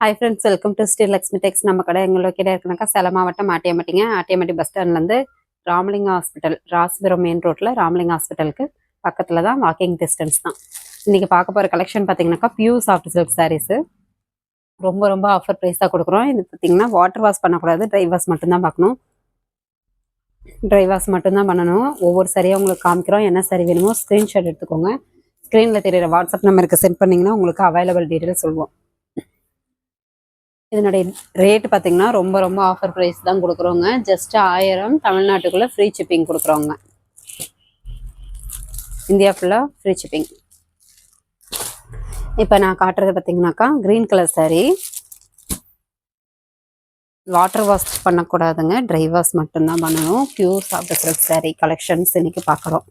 Hi friends, welcome to Sri Lakshmi Tex. நம்ம கடை எங்க லொக்கேட் இருக்குனாக்கா சேலம் மாவட்டம் ஆட்டியம்பட்டி பஸ் ஸ்டாண்ட்லேருந்து ராமலிங்க ஹாஸ்பிட்டல் ராசிபுரம் மெயின் ரோட்டில் ராமலிங்க ஹாஸ்பிட்டலுக்கு பக்கத்தில் தான் வாக்கிங் டிஸ்டன்ஸ் தான். இன்றைக்கி பார்க்க போகிற கலெக்ஷன் பார்த்தீங்கன்னாக்கா பியூர் சாஃப்ட் சில்க் சாரீஸு ரொம்ப ஆஃபர் ப்ரைஸாக கொடுக்குறோம். இது பார்த்தீங்கன்னா வாட்டர் வாஷ் பண்ணக்கூடாது, ட்ரை வாஷ் மட்டும்தான் பார்க்கணும். ட்ரை வாஷ் மட்டும்தான் பண்ணணும். ஒவ்வொரு சரியாக உங்களுக்கு காமிக்கிறோம். என்ன சரி வேணுமோ ஸ்க்ரீன்ஷாட் எடுத்துக்கோங்க. ஸ்க்ரீனில் தெரியிற வாட்ஸ்அப் நம்பருக்கு சென்ட் பண்ணிங்கன்னா உங்களுக்கு அவைலபிள் டீட்டெயில் சொல்லுவோம். இதனுடைய ரேட்டு பார்த்தீங்கன்னா ரொம்ப ஆஃபர் ப்ரைஸ் தான் கொடுக்குறோங்க. ஜஸ்ட் 1000 தமிழ்நாட்டுக்குள்ளே ஃப்ரீ ஷிப்பிங் கொடுக்குறோங்க. இந்தியா ஃபுல்லாக ஃப்ரீ ஷிப்பிங். இப்போ நான் காட்டுறது பார்த்தீங்கன்னாக்கா green colour sari. Water wash பண்ணக்கூடாதுங்க, ட்ரை வாஷ் மட்டும்தான் பண்ணணும். Pure soft silk sari collections இன்றைக்கி பார்க்குறோம்.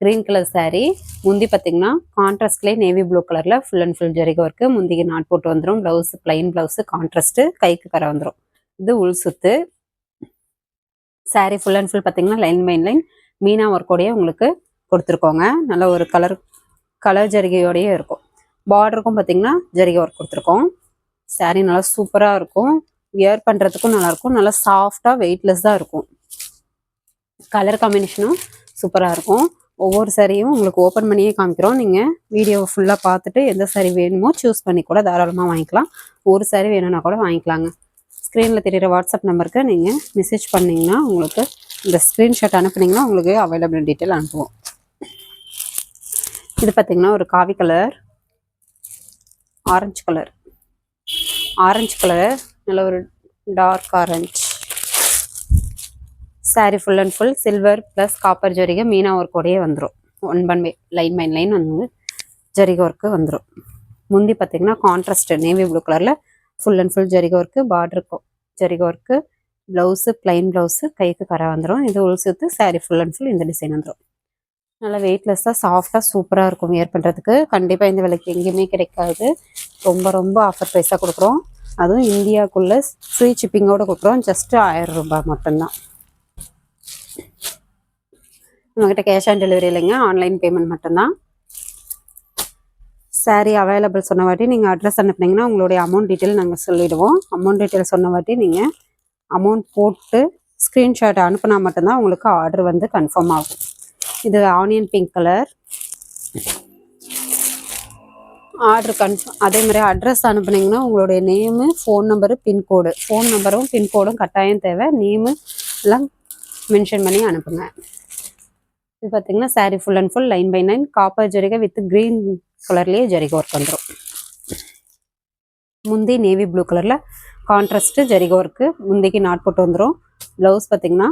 Green colour sari. முந்தி பார்த்தீங்கன்னா கான்ட்ராஸ்ட்லேயே நேவி ப்ளூ கலரில் ஃபுல் அண்ட் ஃபுல் ஜரிகை ஒர்க்கு. முந்திக்கு நாட் போட்டு வந்துடும். ப்ளவுஸ் பிளைன் ப்ளவுஸு கான்ட்ராஸ்ட்டு, கைக்கு கரை வந்துடும். இது உள் சுத்து. சாரீ ஃபுல் அண்ட் ஃபுல் பார்த்தீங்கன்னா லைன் பை லைன் மீனா ஒர்க்கோடையே உங்களுக்கு கொடுத்துருக்கோங்க. நல்ல ஒரு கலர் ஜரிகையோடையே இருக்கும். பார்டருக்கும் பார்த்தீங்கன்னா ஜரிகை ஒர்க் கொடுத்துருக்கோம். சாரீ நல்லா சூப்பராக இருக்கும். வியர் பண்ணுறதுக்கும் நல்லாயிருக்கும். நல்லா சாஃப்டாக வெயிட்லெஸ்ஸாக இருக்கும். கலர் காம்பினேஷனும் சூப்பராக இருக்கும். ஒவ்வொரு சாரியும் உங்களுக்கு ஓப்பன் பண்ணியே காமிக்கிறோம். நீங்கள் வீடியோவை ஃபுல்லாக பார்த்துட்டு எந்த சாரி வேணுமோ சூஸ் பண்ணி கூட தாராளமாக வாங்கிக்கலாம். ஒரு சாரி வேணும்னா கூட வாங்கிக்கலாங்க. ஸ்க்ரீனில் தெரிகிற வாட்ஸ்அப் நம்பருக்கு நீங்கள் மெசேஜ் பண்ணிங்கன்னா உங்களுக்கு இந்த ஸ்க்ரீன்ஷாட் அனுப்புனீங்கன்னா உங்களுக்கு அவைலபிள் டீட்டெயில் அனுப்புவோம். இது பார்த்திங்கன்னா ஒரு காவி கலர், ஆரஞ்சு கலர் நல்ல ஒரு dark orange. Sari full and full silver plus copper ஜரிகை மீனா ஒர்க்கோடையே வந்துடும். 1 by 1 லைன் பை லைன் வந்து ஜரிகை ஒர்க்கு வந்துடும். முந்தி பார்த்திங்கன்னா கான்ட்ராஸ்ட் நேவி ப்ளூ கலரில் ஃபுல் அண்ட் ஃபுல் ஜரிகை ஒர்க்கு, பார்டருக்கு ஜரிகை ஒர்க்கு, ப்ளவுஸு பிளைன் ப்ளவுஸு, கைக்கு கரை வந்துடும். இது உள் சுத்து. சாரீ ஃபுல் அண்ட் ஃபுல் இந்த டிசைன் வந்துடும். நல்லா வெயிட்லெஸ்ஸாக சாஃப்டாக சூப்பராக இருக்கும் வியர் பண்ணுறதுக்கு. கண்டிப்பாக இந்த விலைக்கு எங்கேயுமே கிடைக்காது. ரொம்ப ஆஃபர் ப்ரைஸாக கொடுக்குறோம். அதுவும் இந்தியாவுக்குள்ளே ஃப்ரீ ஷிப்பிங்கோடு கொடுக்குறோம். ஜஸ்ட்டு 1000 ரூபாய் மட்டும்தான். நம்மக்கிட்ட கேஷ் ஆன் டெலிவரி இல்லைங்க, ஆன்லைன் பேமெண்ட் மட்டும்தான். சாரீ அவைலபிள் சொன்ன வாட்டி நீங்கள் அட்ரஸ் அனுப்புனீங்கன்னா உங்களுடைய அமௌண்ட் டீட்டெயில் நாங்கள் சொல்லிவிடுவோம். அமௌண்ட் டீட்டெயில் சொன்ன வாட்டி நீங்கள் அமௌண்ட் போட்டு ஸ்க்ரீன்ஷாட் அனுப்புனா மட்டும்தான் உங்களுக்கு ஆர்டர் வந்து கன்ஃபார்ம் ஆகும். இது onion pink colour. Order confirm. அதே மாதிரி அட்ரஸ் அனுப்புனீங்கன்னா உங்களுடைய நேமு, ஃபோன் நம்பரு, பின்கோடு. ஃபோன் நம்பரும் பின்கோடும் கட்டாயம் தேவை. நேமு எல்லாம் மென்ஷன் பண்ணி அனுப்புங்க. இது பார்த்தீங்கன்னா sari full and full line by line copper ஜரிகை வித் க்ரீன் கலர்லேயே ஜரிகை ஒர்க் வந்துடும். முந்தி நேவி ப்ளூ கலரில் கான்ட்ராஸ்ட்டு ஜரிகை ஒர்க்கு. முந்திக்கு நாட் போட்டு வந்துடும். ப்ளவுஸ் பார்த்தீங்கன்னா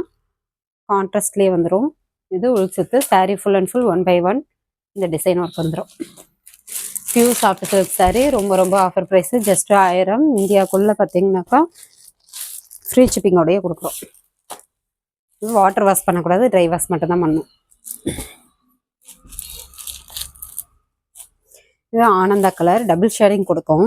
கான்ட்ராஸ்ட்லேயே வந்துடும். இது உள் சுத்து. Sari full and full 1 by 1 இந்த டிசைன் ஒர்க் வந்துடும். Pure soft silk sari. ரொம்ப ஆஃபர் ப்ரைஸு. ஜஸ்ட் 1000. இந்தியாவுக்குள்ளே பார்த்தீங்கன்னாக்கா ஃப்ரீ ஷிப்பிங்கோடையே கொடுக்குறோம். வாட்டர் வாஷ் பண்ணக்கூடாது, ட்ரை வாஷ் மட்டும்தான் பண்ணணும். இது ஆனந்தா கலர். டபுள் ஷேடிங் கொடுக்கும்.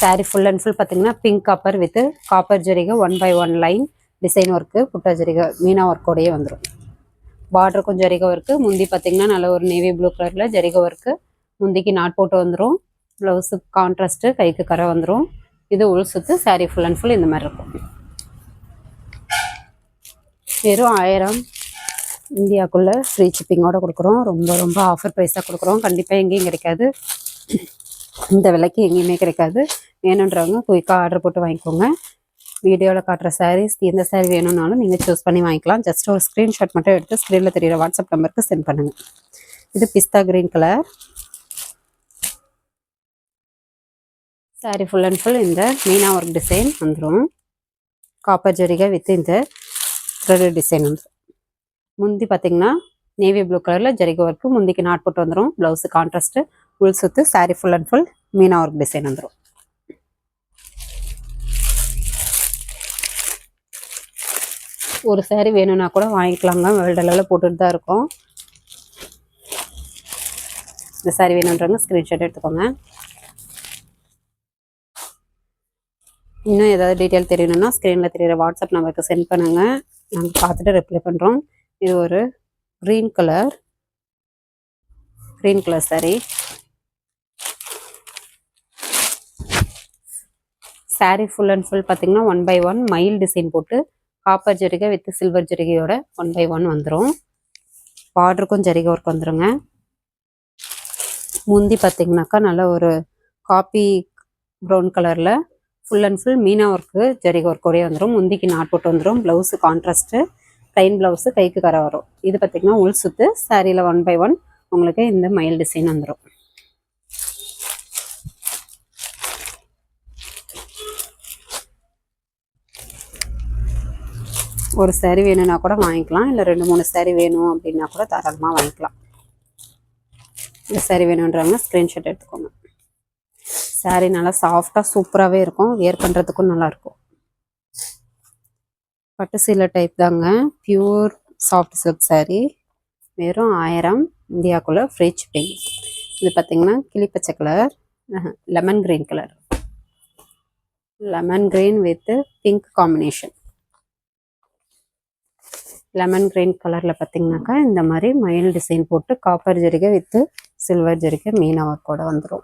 சாரீ ஃபுல் அண்ட் ஃபுல் பார்த்தீங்கன்னா பிங்க் காப்பர் வித் காப்பர் ஜரிகை 1 by 1 லைன் டிசைன் ஒர்க்கு. புட்டா ஜரிகை மீனா ஒர்க்கோடையே வந்துடும். பார்டருக்கும் ஜரிகை ஒர்க்கு. முந்தி பார்த்தீங்கன்னா நல்ல ஒரு நேவி ப்ளூ கலரில் ஜரிகை ஒர்க்கு. முந்திக்கு நாட் போட்டு வந்துடும். ப்ளவுஸு கான்ட்ராஸ்ட்டு, கைக்கு கரை வந்துடும். இது உள் சுத்து. சாரீ ஃபுல் அண்ட் ஃபுல் இந்த மாதிரி இருக்கும். வெறும் 1000 இந்தியாவுக்குள்ளே ஃப்ரீ ஷிப்பிங்கோடு கொடுக்குறோம். ரொம்ப ஆஃபர் ப்ரைஸாக கொடுக்குறோம். கண்டிப்பாக எங்கேயும் கிடைக்காது. இந்த விலைக்கு எங்கேயுமே கிடைக்காது. வேணுன்றவங்க குயிக்காக ஆர்டர் போட்டு வாங்கிக்கோங்க. வீடியோவில் காட்டுற சாரீஸ் எந்த சாரீ வேணும்னாலும் நீங்கள் சூஸ் பண்ணி வாங்கிக்கலாம். ஜஸ்ட் ஒரு ஸ்க்ரீன்ஷாட் மட்டும் எடுத்து ஸ்க்ரீனில் தெரிகிற வாட்ஸ்அப் நம்பருக்கு சென்ட் பண்ணுங்கள். இது பிஸ்தா green colour. Sari full and full இந்த மீனா ஒர்க் டிசைன் வந்துடும். காப்பர் ஜரிகை வித் இந்த த்ரெட் டிசைன் வந்துடும். முந்தி பார்த்தீங்கன்னா நேவி ப்ளூ கலரில் ஜரிகை ஒர்க்கு. முந்திக்கு நாட் போட்டு வந்துடும். ப்ளவுஸு கான்ட்ராஸ்ட்டு, உள் சுத்து. சாரீ ஃபுல் அண்ட் ஃபுல் மீனா ஒர்க் டிசைன் வந்துடும். ஒரு சாரீ வேணும்னா கூட வாங்கிக்கலாங்க. வேல்டெல்லாம் போட்டுட்டு தான் இருக்கோம். இந்த சாரீ வேணுன்றவங்க ஸ்க்ரீன்ஷாட் எடுத்துக்கோங்க. இன்னும் ஏதாவது டீட்டெயில் தெரியணும்னா ஸ்க்ரீனில் தெரிகிற வாட்ஸ்அப் நம்பருக்கு சென்ட் பண்ணுங்கள். நாங்கள் பார்த்துட்டு ரிப்ளை பண்ணுறோம். இது ஒரு green colour sari. Sari full and full பார்த்தீங்கன்னா 1/1 மயில் டிசைன் போட்டு காப்பர் ஜரிகை வித் சில்வர் ஜரிகையோட 1/1 வந்துடும். பார்டருக்கும் ஜரிகை ஒர்க் வந்துருங்க. முந்தி பார்த்தீங்கன்னாக்கா நல்ல ஒரு காப்பி ப்ரௌன் கலரில் ஃபுல் அண்ட் ஃபுல் மீனா ஒர்க்கு ஜரிகை ஒர்க்கோடய வந்துடும். முந்திக்கு நாட் போட்டு வந்துடும். ப்ளவுஸு கான்ட்ராஸ்ட்டு, ப்ளைன் ப்ளவுஸு, கைக்கு கரை வரும். இது பார்த்திங்கன்னா உள் சுத்து. சாரியில் 1/1 உங்களுக்கு இந்த மயில் டிசைன் வந்துடும். ஒரு சாரீ வேணும்னா கூட வாங்கிக்கலாம், இல்லை 2-3 சாரீ வேணும் அப்படின்னா கூட தாராளமாக வாங்கிக்கலாம். இந்த சாரீ வேணுன்றவங்க ஸ்க்ரீன்ஷாட் எடுத்துக்கோங்க. சாரீ நல்லா சாஃப்டாக சூப்பராகவே இருக்கும். வியர் பண்ணுறதுக்கும் நல்லாயிருக்கும். பட்டு சீலை டைப் தாங்க. Pure soft silk sari. வெறும் 1000 இந்தியாவுக்குள்ளே ஃப்ரீ ஷிப்பிங். இது பார்த்திங்கன்னா கிளிப்பச்சை colour, lemon green colour, lemon green with pink combination. Lemon green கலரில் பார்த்திங்கனாக்கா இந்த மாதிரி மயில் டிசைன் போட்டு காப்பர் ஜரிகை வித்து சில்வர் ஜரிகை மீனா ஒர்க்கோட வந்துடும்.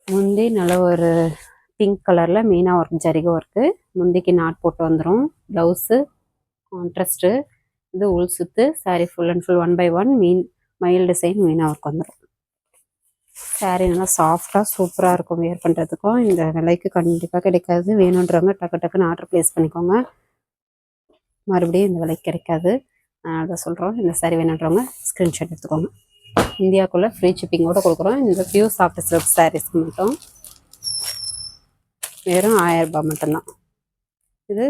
முந்தி நல்ல ஒரு பிங்க் கலரில் மீனா ஒர்க் ஜரிகை ஒர்க்கு. முந்திக்கு நாட் போட்டு வந்துடும். Blouse contrast. இது உள் சுத்து. சாரீ ஃபுல் அண்ட் ஃபுல் 1/1 மயில் டிசைன் மீனா ஒர்க் வந்துடும். சாரீ நல்லா சாஃப்டாக சூப்பராக இருக்கும். வியர் பண்ணுறதுக்கும் இந்த விலைக்கு கண்டிப்பாக கிடைக்காது. வேணுன்றவங்க டக்கு டக்குன்னு ஆர்டர் ப்ளேஸ் பண்ணிக்கோங்க. மறுபடியும் இந்த விலைக்கு கிடைக்காது. அதனால தான் சொல்கிறோம். இந்த சாரீ வேணுன்றவங்க ஸ்க்ரீன்ஷாட் எடுத்துக்கோங்க. இந்தியாவுக்குள்ளே ஃப்ரீ ஷிப்பிங்கோடு கொடுக்குறோம். இந்த பியூர் சாஃப்ட் சில்க் சாரீஸ்க்கு மட்டும் வெறும் 1000 ரூபாய் மட்டும்தான். இது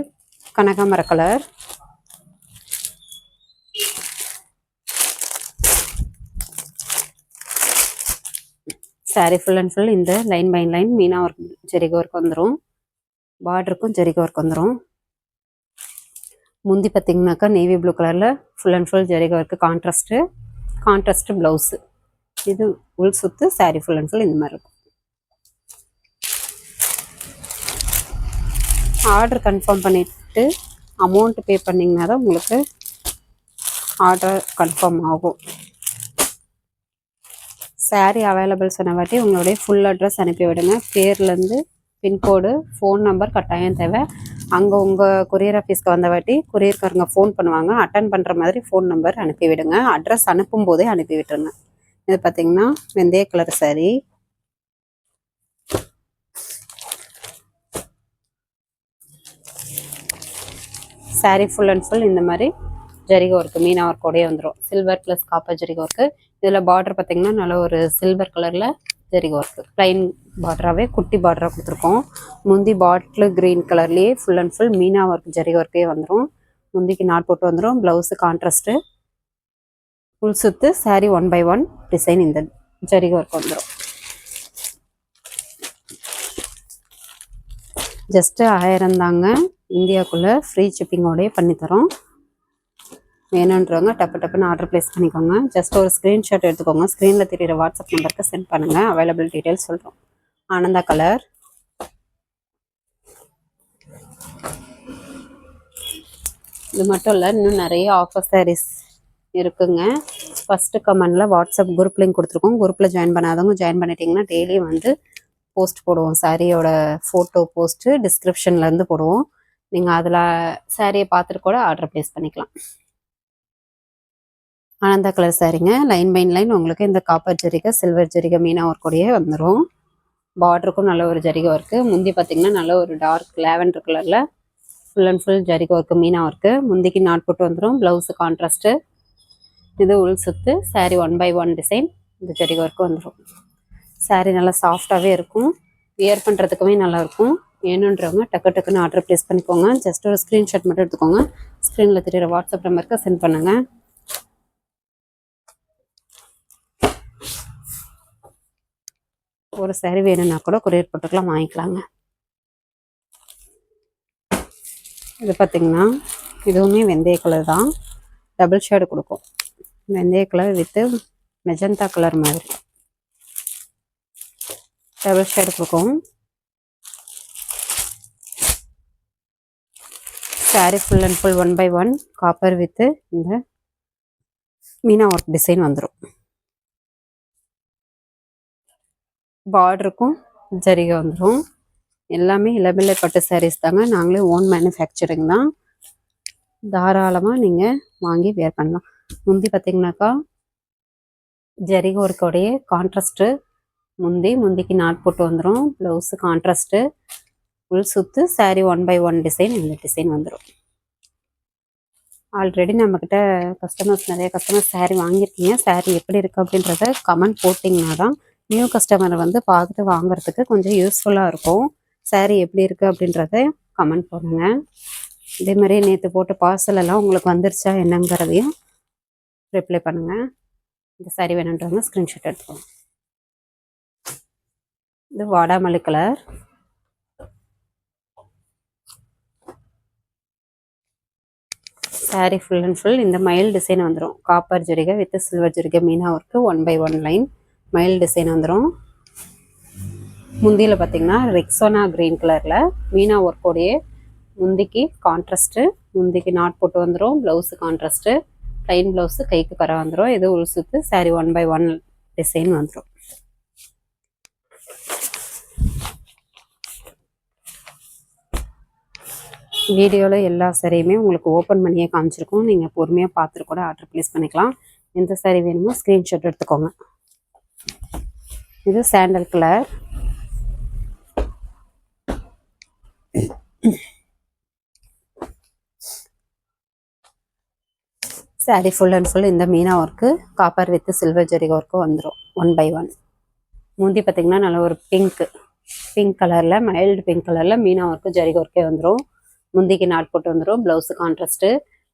கனகாமர colour. Sari full and full இந்த லைன் பை லைன் மீனா ஒர்க் ஜரிகை ஒர்க் வந்துடும். பார்டருக்கும் ஜரிகை ஒர்க் வந்துடும். முந்தி பார்த்திங்கனாக்கா நேவி ப்ளூ கலரில் ஃபுல் அண்ட் ஃபுல் ஜரிகை ஒர்க்கு கான்ட்ராஸ்ட்டு ப்ளவுஸு. இது உள் சுத்து. சாரீ ஃபுல் அண்ட் ஃபுல் இந்த மாதிரி இருக்கும். ஆர்டர் கன்ஃபார்ம் பண்ணிவிட்டு அமௌண்ட் பே பண்ணிங்கன்னா தான் உங்களுக்கு ஆர்டர் கன்ஃபார்ம் ஆகும். சாரீ அவைலபிள் சொன்னவாட்டி உங்களுடைய ஃபுல் அட்ரஸ் அனுப்பி விடுங்க. பேர்லேருந்து பின்கோடு, ஃபோன் நம்பர் கட்டாயம் தேவை. அங்கே உங்கள் கொரியர் ஆஃபீஸ்க்கு வந்தவாட்டி கொரியர்காரங்க ஃபோன் பண்ணுவாங்க. அட்டன் பண்ணுற மாதிரி ஃபோன் நம்பர் அனுப்பி விடுங்க. அட்ரஸ் அனுப்பும் போதே அனுப்பி விட்டுருங்க. இது பார்த்திங்கன்னா வெந்தய colour sari. Sari full and full இந்த மாதிரி ஜரிகை ஒர்க்கு மீனா ஒர்க்கோடய வந்துடும். சில்வர் ப்ளஸ் காப்பர் ஜரிகை ஒர்க்கு. இதில் பார்டர் பார்த்திங்கன்னா நல்ல ஒரு சில்வர் கலரில் ஜரிகை ஒர்க்கு. ப்ளைன் பார்டராகவே குட்டி பார்டராக கொடுத்துருக்கோம். முந்தி பாட்டில் க்ரீன் கலர்லேயே ஃபுல் அண்ட் ஃபுல் மீனா ஒர்க் ஜரிகை ஒர்க்கே வந்துடும். முந்திக்கு நாட் போட்டு வந்துடும். Blouse contrast. ஃபுல் சுத்து. சாரீ 1/1 டிசைன் இந்த ஜரிகை ஒர்க் வந்துடும். ஜஸ்ட்டு 1000 தாங்க. இந்தியாவுக்குள்ளே ஃப்ரீ ஷிப்பிங்கோடய பண்ணித்தரோம். வேணுன்றவங்க டப்புன்னு ஆர்டர் ப்ளேஸ் பண்ணிக்கோங்க. ஜஸ்ட் ஒரு ஸ்க்ரீன்ஷாட் எடுத்துக்கோங்க. ஸ்க்ரீனில் தெரியிற வாட்ஸ்அப் நம்பருக்கு சென்ட் பண்ணுங்கள். அவைலபிள் டீட்டெயில்ஸ் சொல்கிறோம். ஆனந்தா கலர். இது மட்டும் இல்லை, இன்னும் நிறைய ஆஃபர் சாரீஸ் இருக்குங்க. ஃபஸ்ட்டு கமெண்டில் வாட்ஸ்அப் குரூப் லிங்க் கொடுத்துருக்கோம். குரூப்பில் ஜாயின் பண்ணாதவங்க ஜாயின் பண்ணிட்டீங்கன்னா டெய்லி வந்து போஸ்ட் போடுவோம். சாரியோட ஃபோட்டோ போஸ்ட்டு டிஸ்கிரிப்ஷன்லேருந்து போடுவோம். நீங்கள் அதில் சாரியை பார்த்துட்டு கூட ஆர்டர் ப்ளேஸ் பண்ணிக்கலாம். ஆனந்தா கலர் சாரீங்க. லைன் பை லைன் உங்களுக்கு இந்த காப்பர் ஜரிகை சில்வர் ஜரிகை மீனா ஒர்க்கோடையே வந்துடும். பார்டருக்கும் நல்ல ஒரு ஜரிகை ஒர்க்கு. முந்தி பார்த்திங்கன்னா நல்ல ஒரு டார்க் லேவெண்டர் கலரில் ஃபுல் அண்ட் ஃபுல் ஜரிகை ஒர்க்கு மீனா ஒர்க்கு. முந்திக்கு நாட் போட்டு வந்துடும். Blouse contrast. இது உள் சுத்து. சாரீ 1/1 டிசைன் இந்த ஜரிகை ஒர்க்கு வந்துடும். சாரீ நல்லா சாஃப்டாகவே இருக்கும். வியர் பண்ணுறதுக்குமே நல்லாயிருக்கும். வேணுன்றவங்க டக்குன்னு ஆர்டர் ப்ளேஸ் பண்ணிக்கோங்க. ஜஸ்ட் ஒரு ஸ்க்ரீன்ஷாட் மட்டும் எடுத்துக்கோங்க. ஸ்க்ரீனில் தெரியிற வாட்ஸ்அப் நம்பருக்கு சென்ட் பண்ணுங்கள். ஒரு சாரீ வேணும்னா கூட கொரியர் போட்டுக்கலாம், வாங்கிக்கலாங்க. இது பார்த்திங்கன்னா இதுவுமே வெந்தய கலர் தான். டபுள் ஷேடு கொடுக்கும். வெந்தய கலர் வித்து மெஜந்தா கலர் மாதிரி டபுள் ஷேடு கொடுக்கும். Sari full and full 1/1 copper with இந்த மீனா ஒர்க் டிசைன் வந்துடும். பார்டருக்கும் ஜரிகை வந்துடும். எல்லாமே இளம்பிள்ளை பட்டு சாரீஸ் தாங்க. நாங்களே ஓன் மேனுஃபேக்சரிங் தான். தாராளமாக நீங்கள் வாங்கி வேர் பண்ணலாம். முந்தி பார்த்தீங்கன்னாக்கா ஜரிகை ஒர்க்கோடைய கான்ட்ராஸ்ட்டு முந்திக்கு நாட் போட்டு வந்துடும். ப்ளவுஸு கான்ட்ராஸ்ட்டு, ஃபுல் சுற்று, சாரீ 1/1 டிசைன். இந்த டிசைன் வந்துடும். ஆல்ரெடி நம்மக்கிட்ட நிறைய கஸ்டமர்ஸ் சாரீ வாங்கியிருக்கீங்க. சாரீ எப்படி இருக்குது அப்படின்றத கமெண்ட் போட்டிங்கன்னா தான் நியூ கஸ்டமரை வந்து பார்த்துட்டு வாங்குறதுக்கு கொஞ்சம் யூஸ்ஃபுல்லாக இருக்கும். சாரீ எப்படி இருக்குது அப்படின்றத கமெண்ட் பண்ணுங்கள். இதே மாதிரி நேற்று போட்ட பார்சல் எல்லாம் உங்களுக்கு வந்துருச்சா என்னங்கிறதையும் ரிப்ளை பண்ணுங்கள். இந்த சாரீ வேணுன்றவங்க ஸ்க்ரீன்ஷாட் எடுத்துக்கோங்க. இது வாடாமல்லி colour. Sari full and full இந்த மயில் டிசைன் வந்துடும். காப்பர் ஜரிகை வித் சில்வர் ஜரிகை மீனா ஒர்க்கு 1/1 லைன் மயில் டிசைன் வந்துடும். முந்தியில் பார்த்தீங்கன்னா ரெக்ஸோனா க்ரீன் கலரில் மீனா ஒர்க்கோடைய முந்திக்கு கான்ட்ராஸ்ட்டு, முந்திக்கு நாட் போட்டு வந்துடும். ப்ளவுஸு கான்ட்ராஸ்ட்டு, ப்ளைன் ப்ளவுஸு கைக்கு கரை வந்துடும். இது உள் சுற்று, சாரீ 1/1 டிசைன் வந்துடும். வீடியோவில் எல்லா சாரியுமே உங்களுக்கு ஓப்பன் பண்ணியே காமிச்சிருக்கோம். நீங்கள் பொறுமையாக பார்த்துட்டு கூட ஆர்டர் ப்ளேஸ் பண்ணிக்கலாம். எந்த சாரீ வேணுமோ ஸ்க்ரீன்ஷாட் எடுத்துக்கோங்க. இது sandal colour. Sari full and full இந்த மீனா ஒர்க்கு காப்பர் வித் சில்வர் ஜரிகை ஒர்க்கு வந்துடும். 1/1. முந்தி பார்த்திங்கன்னா நல்ல ஒரு பிங்க் கலரில், மைல்டு பிங்க் கலரில் மீனா ஒர்க்கு ஜரிகை ஒர்க்கே வந்துடும். முந்திக்கு நாட் போட்டு வந்துடும். ப்ளவுஸு கான்ட்ராஸ்ட்டு,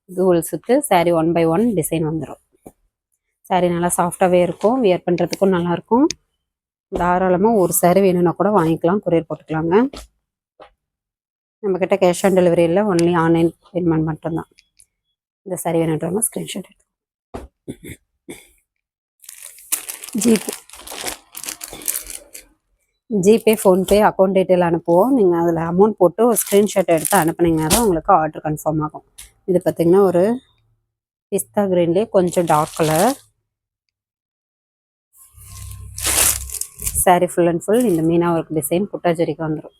இது உள் சுற்று, சாரீ 1/1 டிசைன் வந்துடும். சாரீ நல்லா சாஃப்டாகவே இருக்கும். வியர் பண்ணுறதுக்கும் நல்லாயிருக்கும். தாராளமாக ஒரு சாரீ வேணும்னா கூட வாங்கிக்கலாம். கொரியர் போட்டுக்கலாங்க. நம்மக்கிட்ட கேஷ் ஆன் டெலிவரி இல்லை, ஒன்லி ஆன்லைன் பேமெண்ட் மட்டும்தான். இந்த சாரீ வேணுன்றவங்க ஸ்க்ரீன்ஷாட் எடுத்து ஜிபே ஃபோன்பே அக்கௌண்ட் டீட்டெயில் அனுப்புவோம். நீங்கள் அதில் அமௌண்ட் போட்டு ஒரு ஸ்க்ரீன்ஷாட் எடுத்து அனுப்புனீங்கன்னா தான் உங்களுக்கு ஆர்டர் கன்ஃபார்ம் ஆகும். இது பார்த்திங்கன்னா ஒரு பிஸ்தா க்ரீன்லேயே கொஞ்சம் dark colour. Sari full and full இந்த மீனா ஒர்க் டிசைன் புட்டா ஜரிகை வந்துடும்.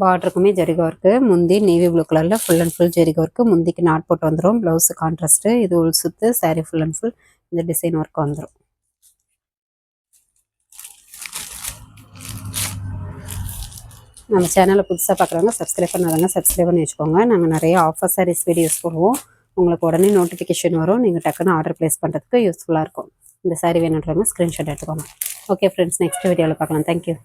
பார்டருக்குமே ஜரிகை ஒர்க்கு. முந்தி நேவி ப்ளூ கலரில் ஃபுல் அண்ட் ஃபுல் ஜரிகை ஒர்க்கு. முந்திக்கு நாட் போட்டு வந்துடும். ப்ளவுஸு கான்ட்ராஸ்ட்டு, இது உள் சுற்று, சாரீ ஃபுல் அண்ட் ஃபுல் இந்த டிசைன் ஒர்க் வந்துடும். நம்ம சேனலை புதுசாக பார்க்குறவங்க சப்ஸ்கிரைப் பண்ணாதவங்க சப்ஸ்கிரைப் பண்ணி வச்சுக்கோங்க. நாங்கள் நிறைய ஆஃபர் சாரீஸ் வீடியோஸ் போடுவோம். உங்களுக்கு உடனே நோட்டிஃபிகேஷன் வரும். நீங்கள் டக்குன்னு ஆர்டர் ப்ளேஸ் பண்ணுறதுக்கு யூஸ்ஃபுல்லாக இருக்கும். இந்த சாரீ வேணுன்றவங்க ஸ்க்ரீன்ஷாட் எடுத்துக்கோங்க. ஓகே ஃப்ரெண்ட்ஸ், நெக்ஸ்ட் வீடியோவில் பார்க்கலாம். தேங்க்யூ.